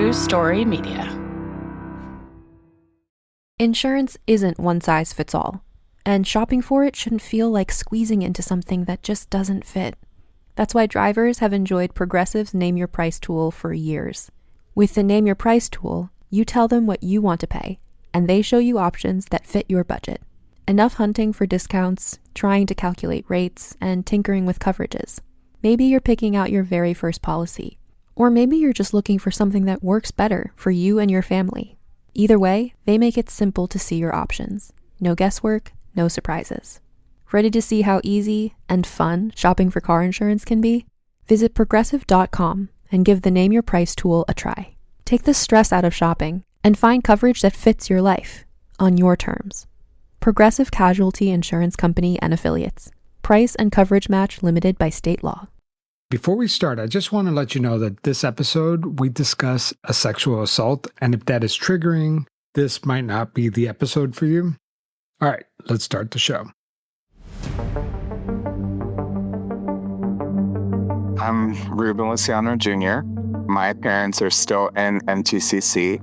True Story Media. Insurance isn't one size fits all, and shopping for it shouldn't feel like squeezing into something that just doesn't fit. That's why drivers have enjoyed Progressive's Name Your Price tool for years. With the Name Your Price tool, you tell them what you want to pay, and they show you options that fit your budget. Enough hunting for discounts, trying to calculate rates, and tinkering with coverages. Maybe you're picking out your very first policy, or maybe you're just looking for something that works better for you and your family. Either way, they make it simple to see your options. No guesswork, no surprises. Ready to see how easy and fun shopping for car insurance can be? Visit Progressive.com and give the Name Your Price tool a try. Take the stress out of shopping and find coverage that fits your life, on your terms. Progressive Casualty Insurance Company and Affiliates. Price and coverage match limited by state law. Before we start, I just want to let you know that this episode, we discuss a sexual assault, and if that is triggering, this might not be the episode for you. All right, let's start the show. I'm Ruben Luciano Jr. My parents are still in NTCC.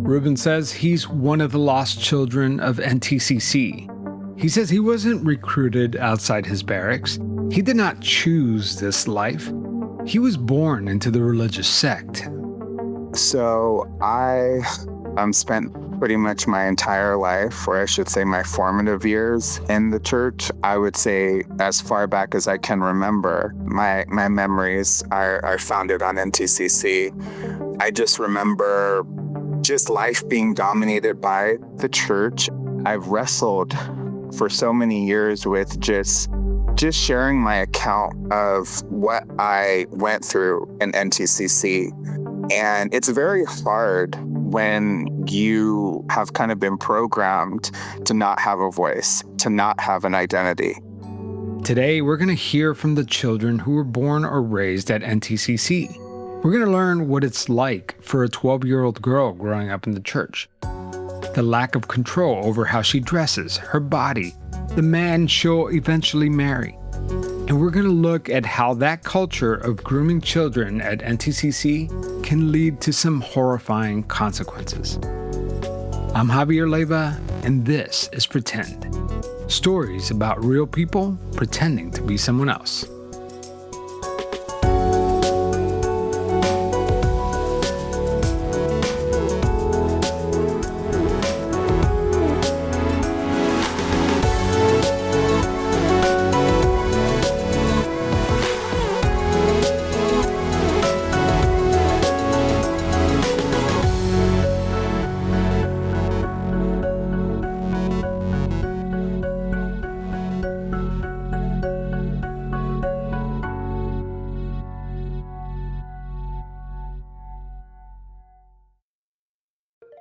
Ruben says he's one of the lost children of NTCC. He says he wasn't recruited outside his barracks. He did not choose this life. He was born into the religious sect. So I spent pretty much my entire life, or I should say my formative years, in the church. I would say as far back as I can remember. My memories are founded on NTCC. I just remember just life being dominated by the church. I've wrestled for so many years with just sharing my account of what I went through in NTCC. And it's very hard when you have kind of been programmed to not have a voice, to not have an identity. Today, we're going to hear from the children who were born or raised at NTCC. We're going to learn what it's like for a 12-year-old girl growing up in the church. The lack of control over how she dresses, her body, the man she'll eventually marry. And we're going to look at how that culture of grooming children at NTCC can lead to some horrifying consequences. I'm Javier Leiva, and this is Pretend. Stories about real people pretending to be someone else.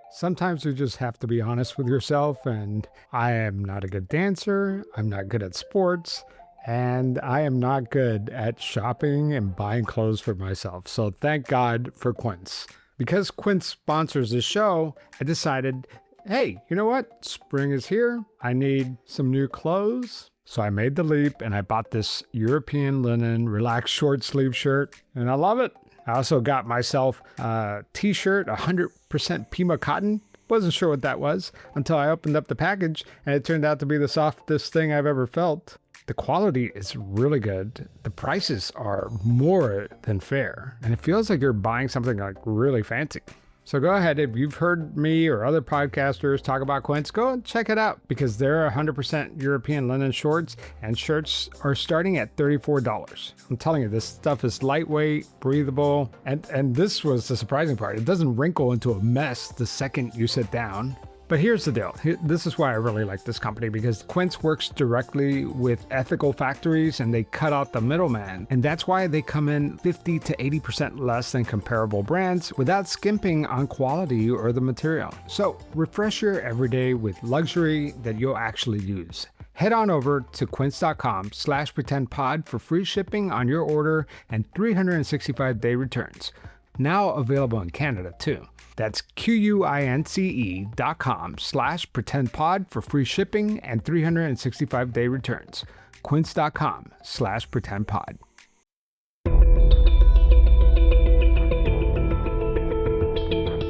Sometimes you just have to be honest with yourself, and I am not a good dancer, I'm not good at sports, and I am not good at shopping and buying clothes for myself. So thank God for Quince. Because Quince sponsors this show, I decided, hey, you know what? Spring is here. I need some new clothes. So I made the leap and I bought this European linen relaxed short sleeve shirt, and I love it. I also got myself a t-shirt, 100% Pima cotton. Wasn't sure what that was until I opened up the package, and it turned out to be the softest thing I've ever felt. The quality is really good. The prices are more than fair, and it feels like you're buying something like really fancy. So go ahead, if you've heard me or other podcasters talk about Quince, go and check it out, because they're 100% European linen shorts, and shirts are starting at $34. I'm telling you, this stuff is lightweight, breathable, and this was the surprising part. It doesn't wrinkle into a mess the second you sit down. But here's the deal. This is why I really like this company, because Quince works directly with ethical factories and they cut out the middleman. And that's why they come in 50 to 80% less than comparable brands without skimping on quality or the material. So refresh your everyday with luxury that you'll actually use. Head on over to quince.com/pretendpod for free shipping on your order and 365-day returns. Now available in Canada too. That's QUINCE.com/pretendpod for free shipping and 365-day returns. Quince.com/pretendpod.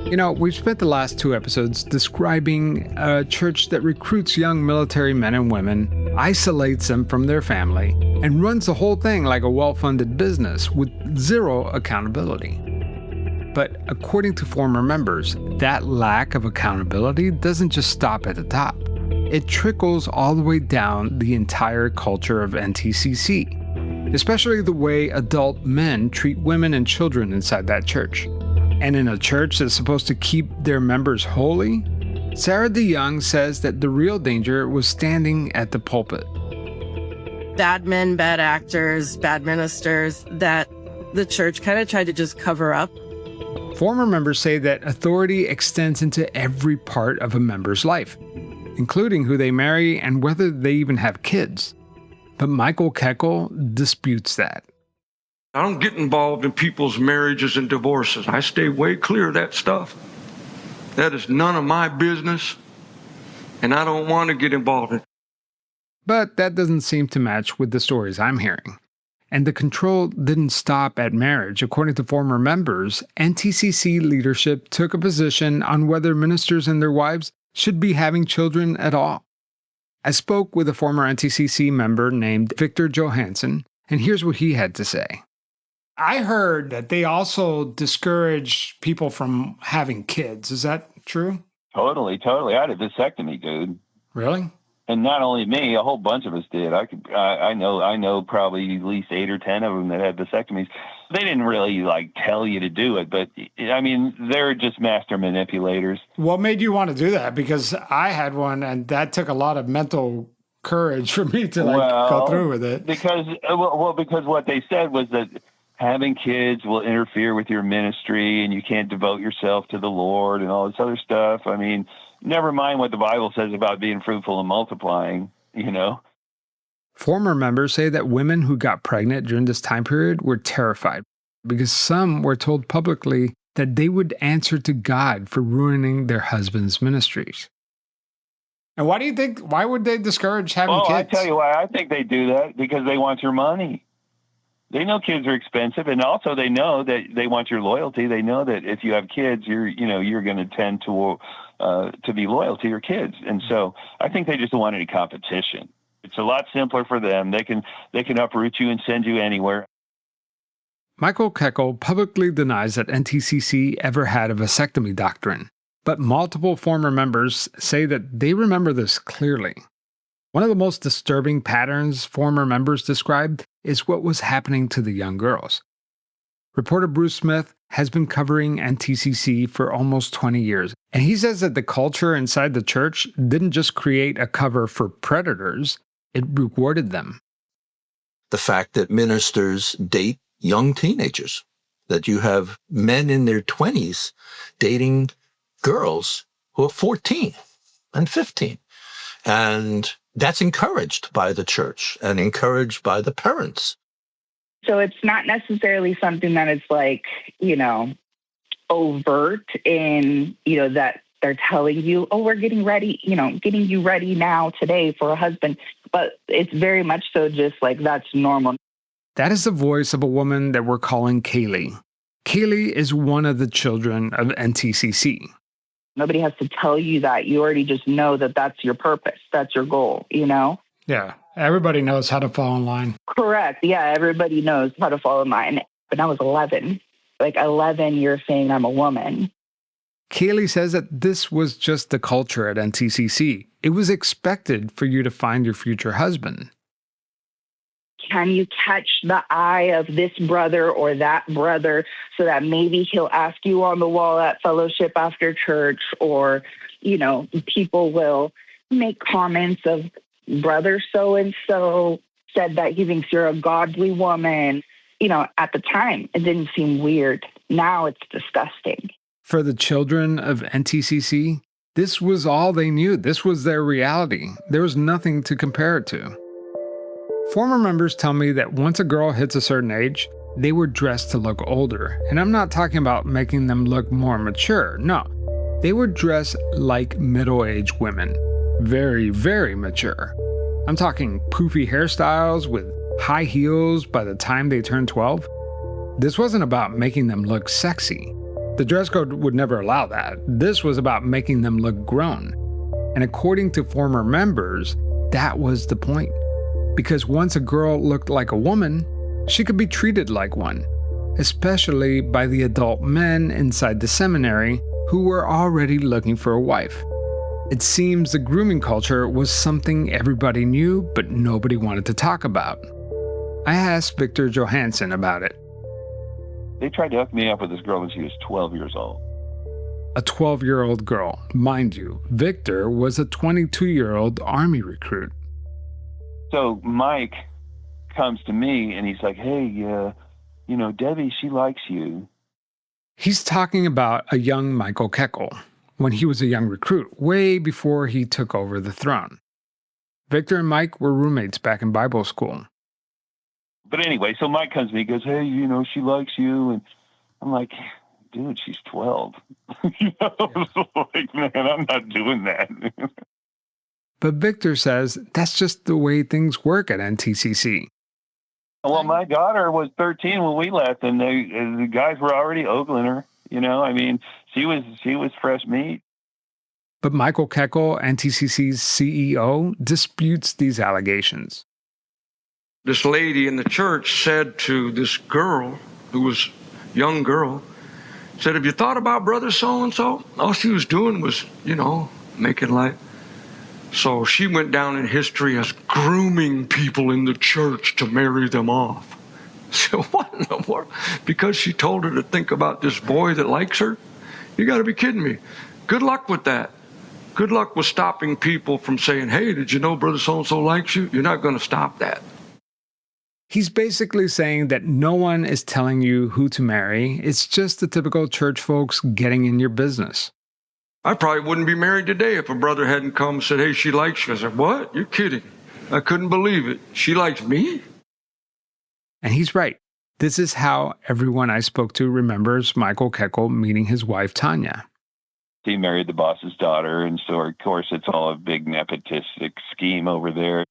We've spent the last 2 episodes describing a church that recruits young military men and women, isolates them from their family, and runs the whole thing like a well-funded business with zero accountability. But according to former members, that lack of accountability doesn't just stop at the top. It trickles all the way down the entire culture of NTCC, especially the way adult men treat women and children inside that church. And in a church that's supposed to keep their members holy, Sarah DeYoung says that the real danger was standing at the pulpit. Bad men, bad actors, bad ministers that the church kind of tried to just cover up. Former members say that authority extends into every part of a member's life, including who they marry and whether they even have kids. But Michael Kekel disputes that. I don't get involved in people's marriages and divorces. I stay way clear of that stuff. That is none of my business, and I don't want to get involved in it. But that doesn't seem to match with the stories I'm hearing. And the control didn't stop at marriage. According to former members, NTCC leadership took a position on whether ministers and their wives should be having children at all. I spoke with a former NTCC member named Victor Johanson, and here's what he had to say. I heard that they also discourage people from having kids. Is that true? Totally. I had a vasectomy, dude. Really? And not only me, a whole bunch of us did. I know probably at least 8 or 10 of them that had vasectomies. They didn't really tell you to do it, but I mean, they're just master manipulators. What made you want to do that? Because I had one, and that took a lot of mental courage for me to go through with it. Because what they said was that having kids will interfere with your ministry and you can't devote yourself to the Lord and all this other stuff. I mean, never mind what the Bible says about being fruitful and multiplying, Former members say that women who got pregnant during this time period were terrified because some were told publicly that they would answer to God for ruining their husbands' ministries. And why would they discourage having kids? I tell you why. I think they do that because they want your money. They know kids are expensive, and also they know that they want your loyalty. They know that if you have kids, you're going to tend to be loyal to your kids. And so I think they just don't want any competition. It's a lot simpler for them. They can uproot you and send you anywhere. Michael Kekel publicly denies that NTCC ever had a vasectomy doctrine, but multiple former members say that they remember this clearly. One of the most disturbing patterns former members described is what was happening to the young girls. Reporter Bruce Smith has been covering NTCC for almost 20 years, and he says that the culture inside the church didn't just create a cover for predators, it rewarded them. The fact that ministers date young teenagers, that you have men in their 20s dating girls who are 14 and 15. And that's encouraged by the church and encouraged by the parents. So it's not necessarily something that is overt in, that they're telling you, oh, we're getting ready, getting you ready now today for a husband. But it's very much so just that's normal. That is the voice of a woman that we're calling Kaylee. Kaylee is one of the children of NTCC. Nobody has to tell you that. You already just know that that's your purpose. That's your goal, Yeah, everybody knows how to fall in line. Correct. Yeah, everybody knows how to fall in line. When I was 11, 11, you're saying I'm a woman. Kaylee says that this was just the culture at NTCC. It was expected for you to find your future husband. Can you catch the eye of this brother or that brother so that maybe he'll ask you on the wall at fellowship after church, or, people will make comments of brother so-and-so said that he thinks you're a godly woman. At the time, it didn't seem weird. Now it's disgusting. For the children of NTCC, this was all they knew. This was their reality. There was nothing to compare it to. Former members tell me that once a girl hits a certain age, they were dressed to look older. And I'm not talking about making them look more mature. No, they were dressed like middle-aged women. Very, very mature. I'm talking poofy hairstyles with high heels by the time they turned 12. This wasn't about making them look sexy. The dress code would never allow that. This was about making them look grown. And according to former members, that was the point. Because once a girl looked like a woman, she could be treated like one, especially by the adult men inside the seminary who were already looking for a wife. It seems the grooming culture was something everybody knew, but nobody wanted to talk about. I asked Victor Johanson about it. They tried to hook me up with this girl when she was 12 years old. A 12-year-old girl. Mind you, Victor was a 22-year-old Army recruit. So Mike comes to me and he's like, hey, Debbie, she likes you. He's talking about a young Michael Kekel, when he was a young recruit, way before he took over the throne. Victor and Mike were roommates back in Bible school. But anyway, so Mike comes to me, goes, hey, she likes you. And I'm like, dude, she's 12. Like, man, I'm not doing that. But Victor says that's just the way things work at NTCC. Well, my daughter was 13 when we left, and the guys were already ogling her. She was fresh meat. But Michael Kekel, NTCC's CEO, disputes these allegations. This lady in the church said to this girl, who was a young girl, said, have you thought about brother so-and-so? All she was doing was, making light. So she went down in history as grooming people in the church to marry them off. So what in the world? Because she told her to think about this boy that likes her? You got to be kidding me. Good luck with that. Good luck with stopping people from saying, hey, did you know brother so-and-so likes you? You're not going to stop that. He's basically saying that no one is telling you who to marry. It's just the typical church folks getting in your business. I probably wouldn't be married today if a brother hadn't come and said, hey, she likes you. I said, what? You're kidding. I couldn't believe it. She likes me? And he's right. This is how everyone I spoke to remembers Michael Kekel meeting his wife, Tanya. He married the boss's daughter, and so, of course, it's all a big nepotistic scheme over there.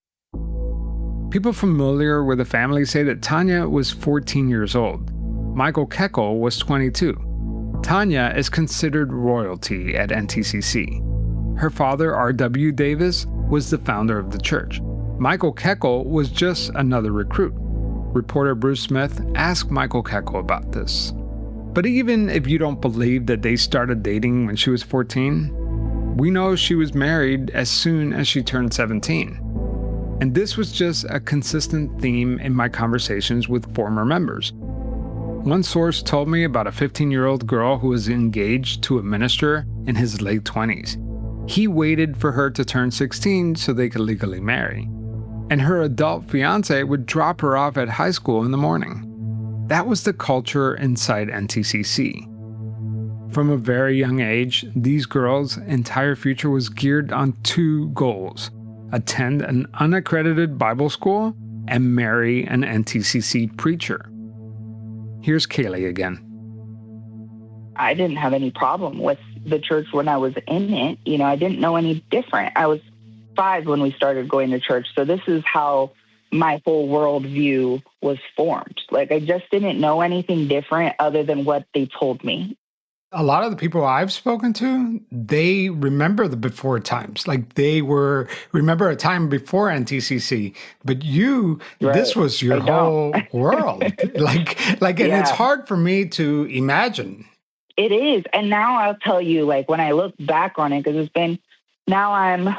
People familiar with the family say that Tanya was 14 years old. Michael Kekel was 22. Tanya is considered royalty at NTCC. Her father, R.W. Davis, was the founder of the church. Michael Kekel was just another recruit. Reporter Bruce Smith asked Michael Kekel about this. But even if you don't believe that they started dating when she was 14, we know she was married as soon as she turned 17. And this was just a consistent theme in my conversations with former members. One source told me about a 15-year-old girl who was engaged to a minister in his late 20s. He waited for her to turn 16 so they could legally marry. And her adult fiance would drop her off at high school in the morning. That was the culture inside NTCC. From a very young age, these girls' entire future was geared on two goals: attend an unaccredited Bible school and marry an NTCC preacher. Here's Kaylee again. I didn't have any problem with the church when I was in it. I didn't know any different. I was 5 when we started going to church. So this is how my whole worldview was formed. Like, I just didn't know anything different other than what they told me. A lot of the people I've spoken to, they remember the before times. Like, remember a time before NTCC. But you, Right. This was your whole world. And it's hard for me to imagine. It is. And now I'll tell you, like, when I look back on it, because now I'm,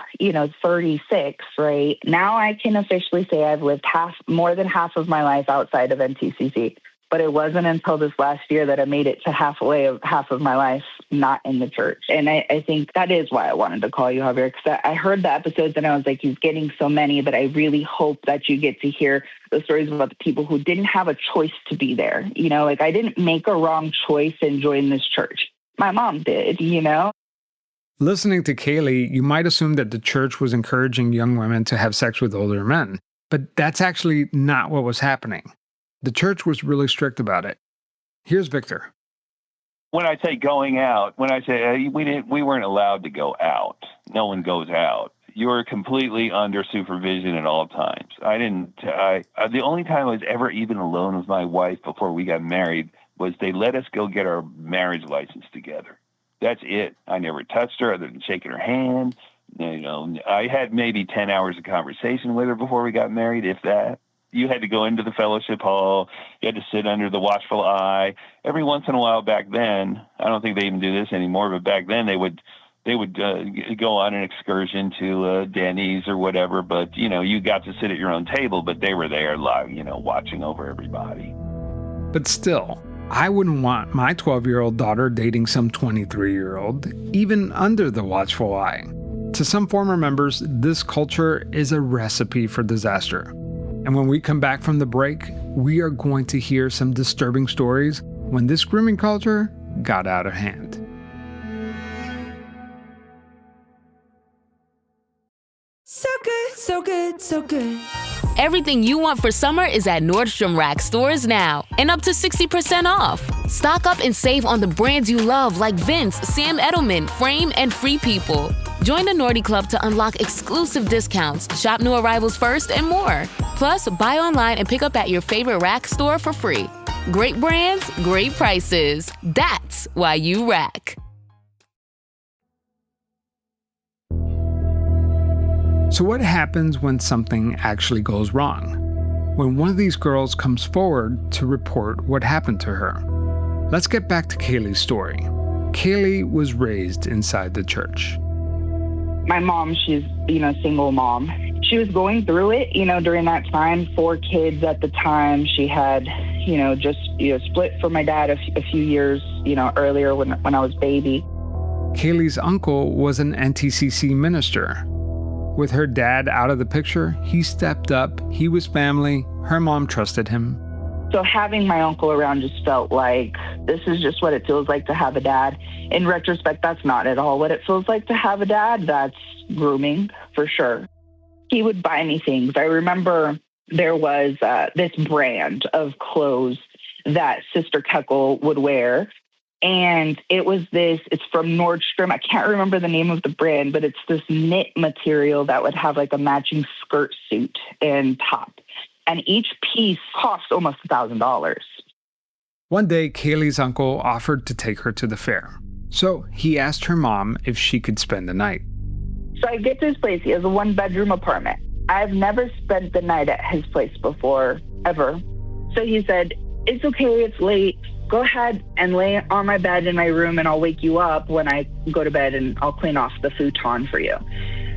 36, right? Now I can officially say I've lived more than half of my life outside of NTCC. But it wasn't until this last year that I made it to half of my life not in the church. And I think that is why I wanted to call you, Javier, because I heard the episodes and I was like, he's getting so many, but I really hope that you get to hear the stories about the people who didn't have a choice to be there. I didn't make a wrong choice and join this church. My mom did, Listening to Kaylee, you might assume that the church was encouraging young women to have sex with older men. But that's actually not what was happening. The church was really strict about it. Here's Victor. When I say going out, when I say we weren't allowed to go out. No one goes out. you're completely under supervision at all times. The only time I was ever even alone with my wife before we got married was they let us go get our marriage license together. That's it. I never touched her other than shaking her hand. I had maybe 10 hours of conversation with her before we got married, if that. You had to go into the fellowship hall. You had to sit under the watchful eye. Every once in a while back then, I don't think they even do this anymore, but back then they would go on an excursion to Denny's or whatever. But, you got to sit at your own table, but they were there live, watching over everybody. But still, I wouldn't want my 12-year-old daughter dating some 23-year-old, even under the watchful eye. To some former members, this culture is a recipe for disaster. And when we come back from the break, we are going to hear some disturbing stories when this grooming culture got out of hand. So good, so good, so good. Everything you want for summer is at Nordstrom Rack stores now, and up to 60% off. Stock up and save on the brands you love like Vince, Sam Edelman, Frame, and Free People. Join the Nordy Club to unlock exclusive discounts, shop new arrivals first, and more. Plus, buy online and pick up at your favorite Rack store for free. Great brands, great prices. That's why you Rack. So what happens when something actually goes wrong? When one of these girls comes forward to report what happened to her. Let's get back to Kaylee's story. Kaylee was raised inside the church. My mom, she's, single mom. She was going through it, during that time, 4 kids at the time. She had, just split from my dad a few years, earlier when I was baby. Kaylee's uncle was an NTCC minister. With her dad out of the picture, he stepped up. He was family. Her mom trusted him. So having my uncle around just felt like this is just what it feels like to have a dad. In retrospect, that's not at all what it feels like to have a dad. That's grooming, for sure. He would buy me things. I remember there was this brand of clothes that Sister Kekel would wear. And it's from Nordstrom. I can't remember the name of the brand, but it's this knit material that would have like a matching skirt suit and top. And each piece cost almost $1,000. One day, Kaylee's uncle offered to take her to the fair. So he asked her mom if she could spend the night. So I get to his place. He has a 1-bedroom apartment. I've never spent the night at his place before, ever. So he said, "It's okay, it's late. Go ahead and lay on my bed in my room and I'll wake you up when I go to bed and I'll clean off the futon for you."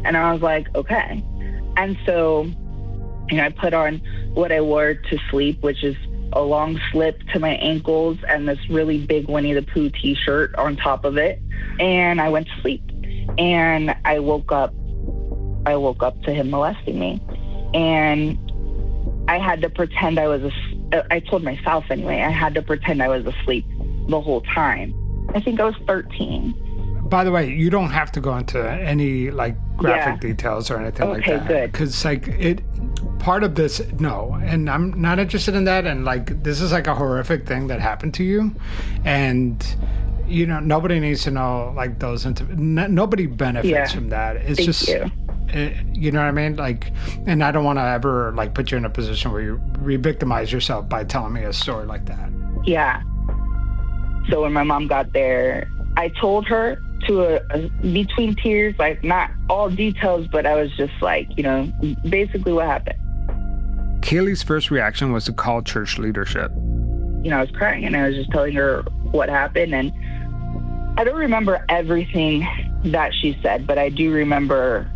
And I was like, okay. And so, I put on what I wore to sleep, which is a long slip to my ankles and this really big Winnie the Pooh t-shirt on top of it. And I went to sleep. And I woke up to him molesting me. And I had to pretend I told myself anyway, I had to pretend I was asleep the whole time. I think I was 13. By the way, you don't have to go into any graphic details or anything like that. Okay, good. Because part of this, no, and I'm not interested in that. And this is a horrific thing that happened to you, and nobody needs to know those. Nobody benefits from that. It's Thank just. You. You know what I mean? And I don't want to ever put you in a position where you re-victimize yourself by telling me a story like that. Yeah. So when my mom got there, I told her between tears, not all details, but I was just basically what happened. Kaylee's first reaction was to call church leadership. I was crying and I was just telling her what happened. And I don't remember everything that she said, but I do remember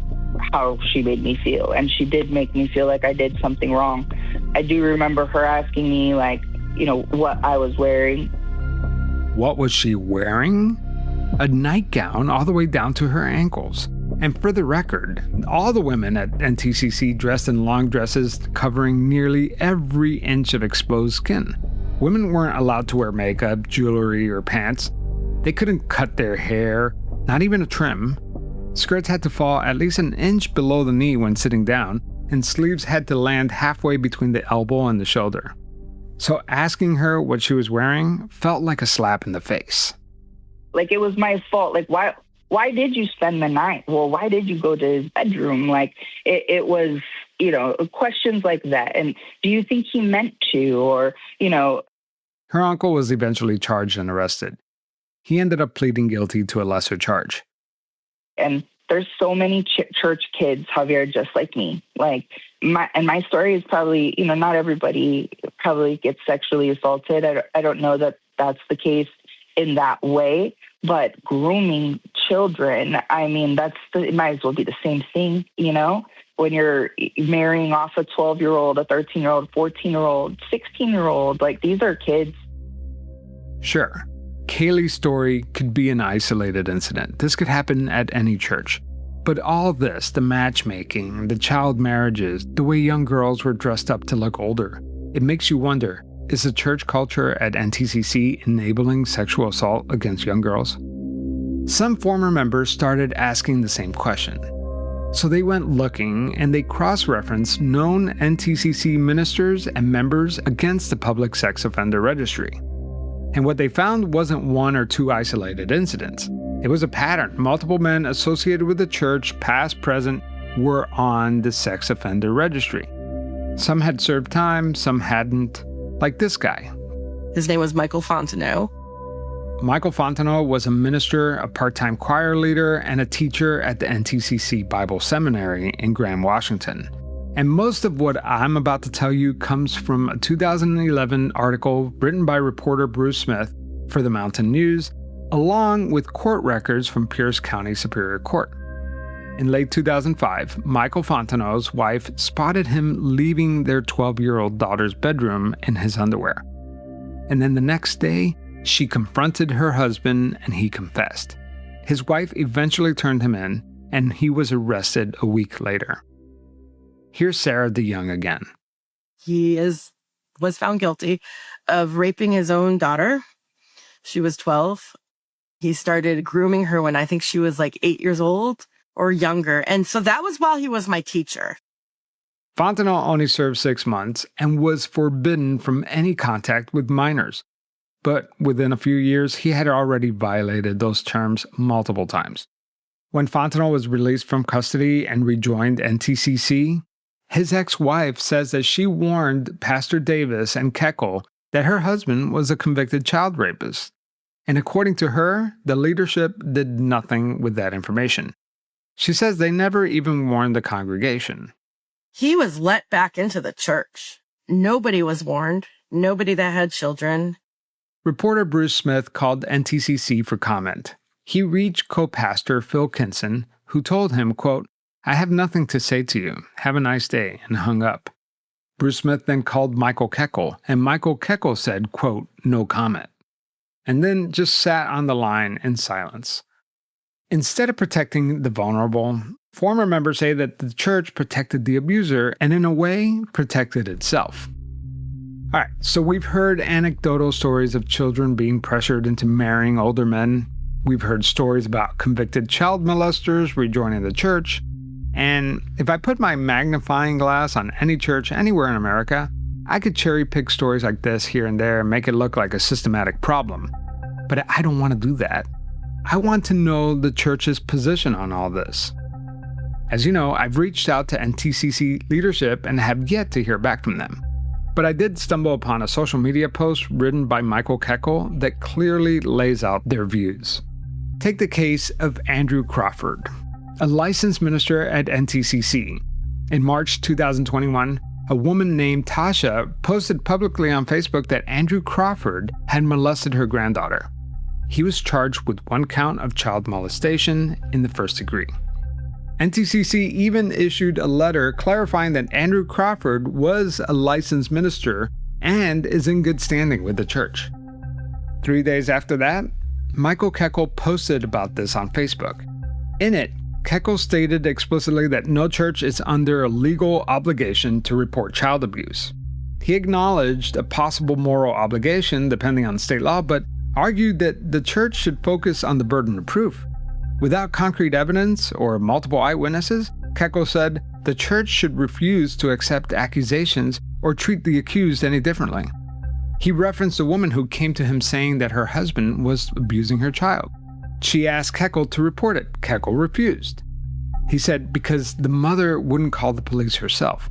how she made me feel. And she did make me feel like I did something wrong. I do remember her asking me what I was wearing. What was she wearing? A nightgown all the way down to her ankles. And for the record, all the women at NTCC dressed in long dresses covering nearly every inch of exposed skin. Women weren't allowed to wear makeup, jewelry, or pants. They couldn't cut their hair, not even a trim. Skirts had to fall at least an inch below the knee when sitting down, and sleeves had to land halfway between the elbow and the shoulder. So asking her what she was wearing felt like a slap in the face. It was my fault. why did you spend the night? Well, why did you go to his bedroom? Like it was, questions like that. And do you think he meant to, or, Her uncle was eventually charged and arrested. He ended up pleading guilty to a lesser charge. And there's so many church kids, Javier, just like me. Like my story is probably, not everybody probably gets sexually assaulted. I don't know that that's the case in that way, but grooming children, I mean, it might as well be the same thing, when you're marrying off a 12-year-old, a 13-year-old, 14-year-old, 16-year-old, like these are kids. Sure. Kaylee's story could be an isolated incident. This could happen at any church. But all of this, the matchmaking, the child marriages, the way young girls were dressed up to look older, it makes you wonder, is the church culture at NTCC enabling sexual assault against young girls? Some former members started asking the same question. So they went looking and they cross-referenced known NTCC ministers and members against the Public Sex Offender Registry. And what they found wasn't one or two isolated incidents. It was a pattern. Multiple men associated with the church, past, present, were on the sex offender registry. Some had served time, some hadn't, like this guy. His name was Michael Fontenot. Michael Fontenot was a minister, a part-time choir leader, and a teacher at the NTCC Bible Seminary in Grand, Washington. And most of what I'm about to tell you comes from a 2011 article written by reporter Bruce Smith for the Mountain News, along with court records from Pierce County Superior Court. In late 2005, Michael Fontenot's wife spotted him leaving their 12-year-old daughter's bedroom in his underwear. And then the next day, she confronted her husband and he confessed. His wife eventually turned him in, and he was arrested a week later. Here's Sarah DeYoung again. He was found guilty of raping his own daughter. She was 12. He started grooming her when I think she was like 8 years old or younger. And so that was while he was my teacher. Fontenot only served 6 months and was forbidden from any contact with minors. But within a few years, he had already violated those terms multiple times. When Fontenot was released from custody and rejoined NTCC, his ex-wife says that she warned Pastor Davis and Kekel that her husband was a convicted child rapist. And according to her, the leadership did nothing with that information. She says they never even warned the congregation. He was let back into the church. Nobody was warned. Nobody that had children. Reporter Bruce Smith called NTCC for comment. He reached co-pastor Phil Kinson, who told him, quote, "I have nothing to say to you. Have a nice day," and hung up. Bruce Smith then called Michael Kekel, and Michael Kekel said, quote, "No comment," and then just sat on the line in silence. Instead of protecting the vulnerable, former members say that the church protected the abuser and in a way protected itself. All right, so we've heard anecdotal stories of children being pressured into marrying older men. We've heard stories about convicted child molesters rejoining the church. And if I put my magnifying glass on any church anywhere in America, I could cherry pick stories like this here and there and make it look like a systematic problem. But I don't want to do that. I want to know the church's position on all this. As you know, I've reached out to NTCC leadership and have yet to hear back from them. But I did stumble upon a social media post written by Michael Kekel that clearly lays out their views. Take the case of Andrew Crawford, a licensed minister at NTCC. In March 2021, a woman named Tasha posted publicly on Facebook that Andrew Crawford had molested her granddaughter. He was charged with 1 count of child molestation in the first degree. NTCC even issued a letter clarifying that Andrew Crawford was a licensed minister and is in good standing with the church. 3 days after that, Michael Kekel posted about this on Facebook. In it, Kekel stated explicitly that no church is under a legal obligation to report child abuse. He acknowledged a possible moral obligation depending on state law, but argued that the church should focus on the burden of proof. Without concrete evidence or multiple eyewitnesses, Kekel said the church should refuse to accept accusations or treat the accused any differently. He referenced a woman who came to him saying that her husband was abusing her child. She asked Kekel to report it. Kekel refused. He said because the mother wouldn't call the police herself.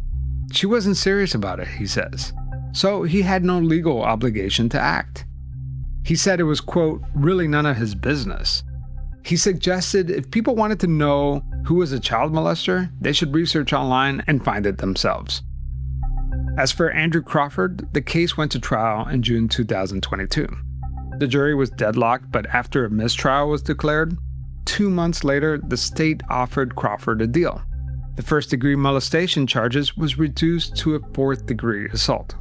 She wasn't serious about it, he says. So he had no legal obligation to act. He said it was, quote, really none of his business. He suggested if people wanted to know who was a child molester, they should research online and find it themselves. As for Andrew Crawford, the case went to trial in June 2022. The jury was deadlocked, but after a mistrial was declared, 2 months later, the state offered Crawford a deal. The first-degree molestation charges was reduced to a fourth-degree assault.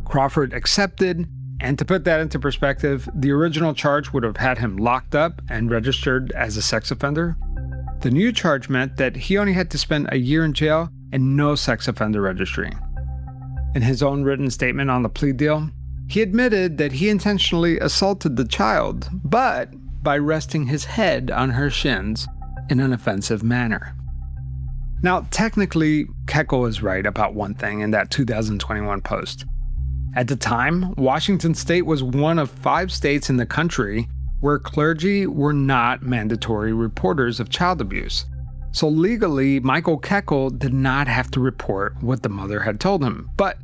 Crawford accepted, and to put that into perspective, the original charge would have had him locked up and registered as a sex offender. The new charge meant that he only had to spend a year in jail and no sex offender registry. In his own written statement on the plea deal, he admitted that he intentionally assaulted the child, but by resting his head on her shins in an offensive manner. Now, technically, Kekel is right about one thing in that 2021 post. At the time, Washington state was one of 5 states in the country where clergy were not mandatory reporters of child abuse. So legally, Michael Kekel did not have to report what the mother had told him, but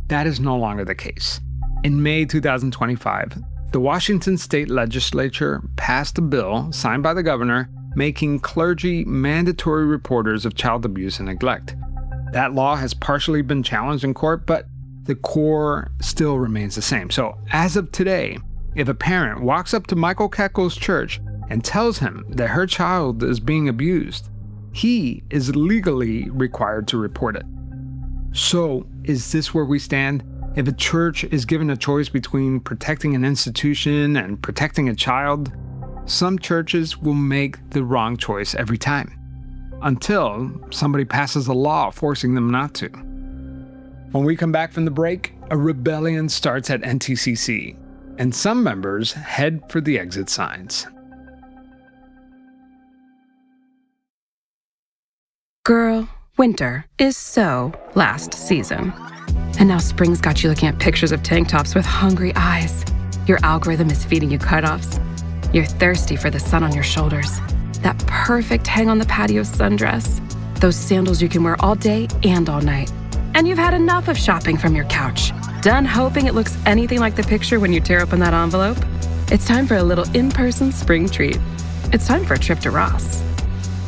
that is no longer the case. In May 2025, the Washington state legislature passed a bill signed by the governor making clergy mandatory reporters of child abuse and neglect. That law has partially been challenged in court, but the core still remains the same. So as of today, if a parent walks up to Michael Kekel's church and tells him that her child is being abused, he is legally required to report it. So is this where we stand? If a church is given a choice between protecting an institution and protecting a child, some churches will make the wrong choice every time, until somebody passes a law forcing them not to. When we come back from the break, a rebellion starts at NTCC, and some members head for the exit signs. Girl, winter is so last season. And now spring's got you looking at pictures of tank tops with hungry eyes. Your algorithm is feeding you cutoffs. You're thirsty for the sun on your shoulders. That perfect hang on the patio sundress. Those sandals you can wear all day and all night. And you've had enough of shopping from your couch. Done hoping it looks anything like the picture when you tear open that envelope? It's time for a little in-person spring treat. It's time for a trip to Ross.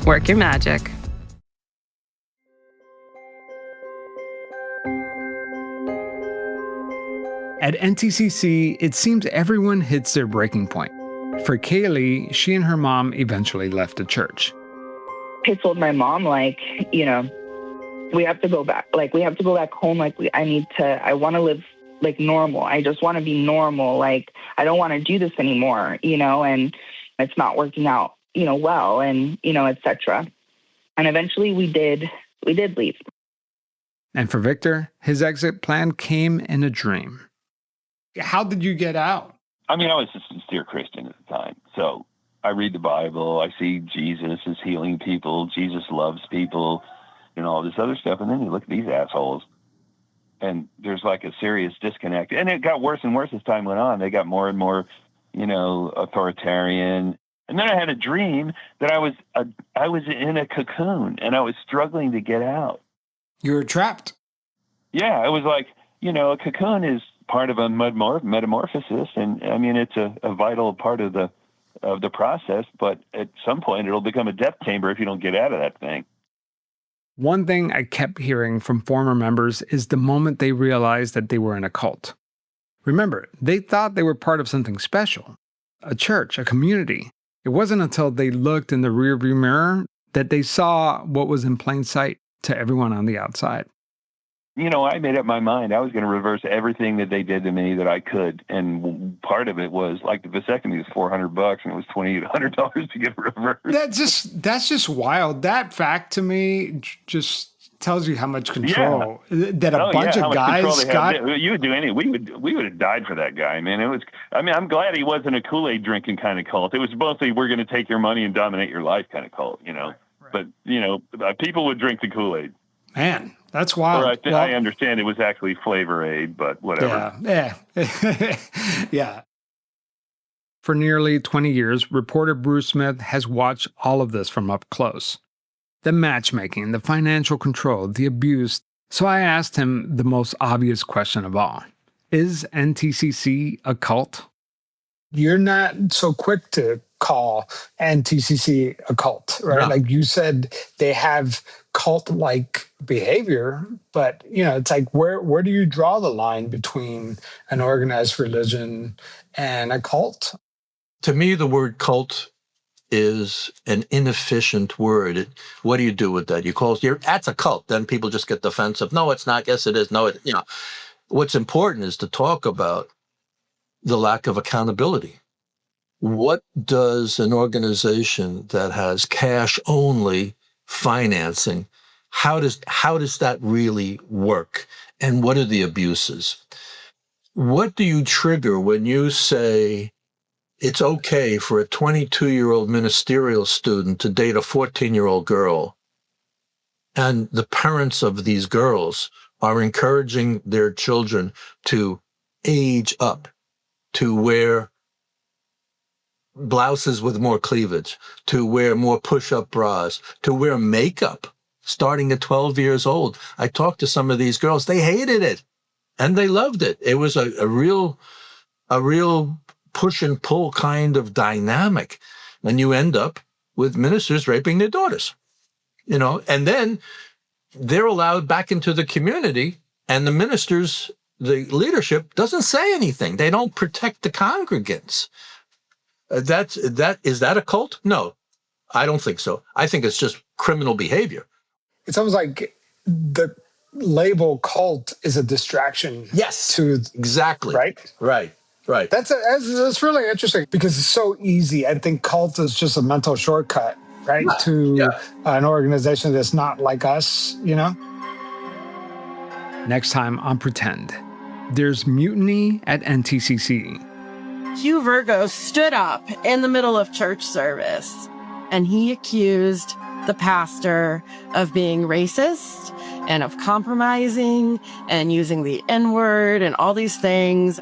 Work your magic. At NTCC, it seems everyone hits their breaking point. For Kaylee, she and her mom eventually left the church. I told my mom, we have to go back. We have to go back home. I want to live normal. I just want to be normal. I don't want to do this anymore, and it's not working out, well, and, et cetera. And eventually we did leave. And for Victor, his exit plan came in a dream. How did you get out? I mean, I was a sincere Christian at the time. So I read the Bible. I see Jesus is healing people. Jesus loves people and all this other stuff. And then you look at these assholes and there's a serious disconnect. And it got worse and worse as time went on. They got more and more, authoritarian. And then I had a dream that I was in a cocoon and I was struggling to get out. You were trapped. Yeah, it was a cocoon is part of a metamorphosis, and I mean it's a vital part of the process. But at some point, it'll become a death chamber if you don't get out of that thing. One thing I kept hearing from former members is the moment they realized that they were in a cult. Remember, they thought they were part of something special, a church, a community. It wasn't until they looked in the rearview mirror that they saw what was in plain sight to everyone on the outside. I made up my mind. I was going to reverse everything that they did to me that I could. And part of it was the vasectomy was $400 and it was $2,800 to get it reversed. That's just wild. That fact to me just tells you how much control that a bunch of guys got. You would do anything. We would have died for that guy, man. I'm glad he wasn't a Kool-Aid drinking kind of cult. It was mostly we're going to take your money and dominate your life kind of cult, Right. But, people would drink the Kool-Aid. Man, that's wild. I understand it was actually Flavor Aid, but whatever. Yeah. Yeah. For nearly 20 years, reporter Bruce Smith has watched all of this from up close. The matchmaking, the financial control, the abuse. So I asked him the most obvious question of all. Is NTCC a cult? You're not so quick to call NTCC a cult, right? No. Like you said, they have cult-like behavior, but it's like where do you draw the line between an organized religion and a cult? To me, the word cult is an inefficient word. What do you do with that? You call that's a cult. Then people just get defensive. No, it's not. Yes, it is. No, what's important is to talk about the lack of accountability. What does an organization that has cash only financing, how does that really work? And what are the abuses? What do you trigger when you say it's okay for a 22-year-old ministerial student to date a 14-year-old girl, and the parents of these girls are encouraging their children to age up, to wear blouses with more cleavage, to wear more push-up bras, to wear makeup starting at 12 years old? I talked to some of these girls. They hated it and they loved it. It was a real push and pull kind of dynamic. And you end up with ministers raping their daughters, and then they're allowed back into the community, and the ministers, the leadership doesn't say anything. They don't protect the congregants. Is that a cult? No, I don't think so. I think it's just criminal behavior. It's almost like the label cult is a distraction. Yes, to exactly. Right. That's really interesting because it's so easy. I think cult is just a mental shortcut, right? To an organization that's not like us, Next time on Pretend, there's mutiny at NTCC. Hugh Virgo stood up in the middle of church service and he accused the pastor of being racist and of compromising and using the N-word and all these things.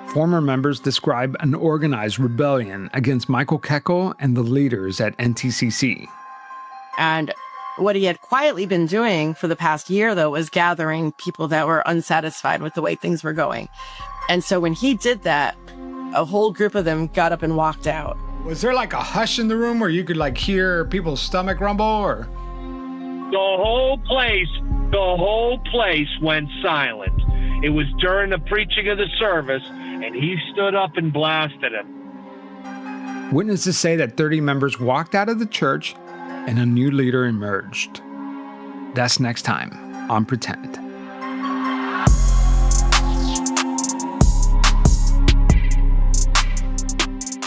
Former members describe an organized rebellion against Michael Kekel and the leaders at NTCC. And what he had quietly been doing for the past year, though, was gathering people that were unsatisfied with the way things were going. And so when he did that, a whole group of them got up and walked out. Was there like a hush in the room where you could hear people's stomach rumble, or? The whole place went silent. It was during the preaching of the service, and he stood up and blasted him. Witnesses say that 30 members walked out of the church and a new leader emerged. That's next time on Pretend.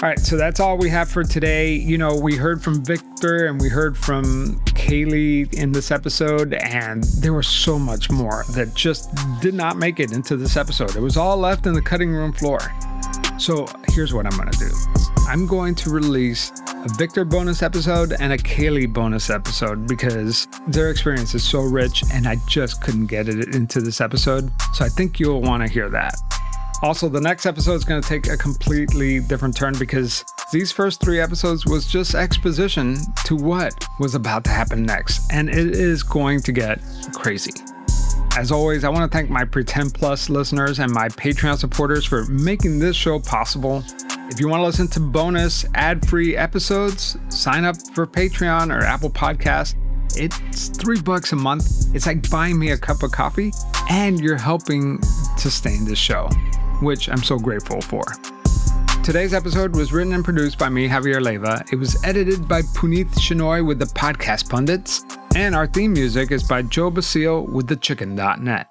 All right, so that's all we have for today. We heard from Victor and we heard from Kaylee in this episode, and there was so much more that just did not make it into this episode. It was all left in the cutting room floor. So here's what I'm going to do. I'm going to release a Victor bonus episode and a Kaylee bonus episode because their experience is so rich and I just couldn't get it into this episode. So I think you'll want to hear that. Also, the next episode is going to take a completely different turn because these first 3 episodes was just exposition to what was about to happen next, and it is going to get crazy. As always, I want to thank my Pretend Plus listeners and my Patreon supporters for making this show possible. If you want to listen to bonus ad-free episodes, sign up for Patreon or Apple Podcasts. It's $3 a month. It's like buying me a cup of coffee, and you're helping sustain this show, which I'm so grateful for. Today's episode was written and produced by me, Javier Leiva. It was edited by Puneeth Shenoy with the Podcast Pundits, and our theme music is by Joe Basile with thechicken.net.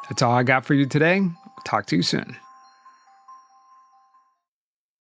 That's all I got for you today. Talk to you soon.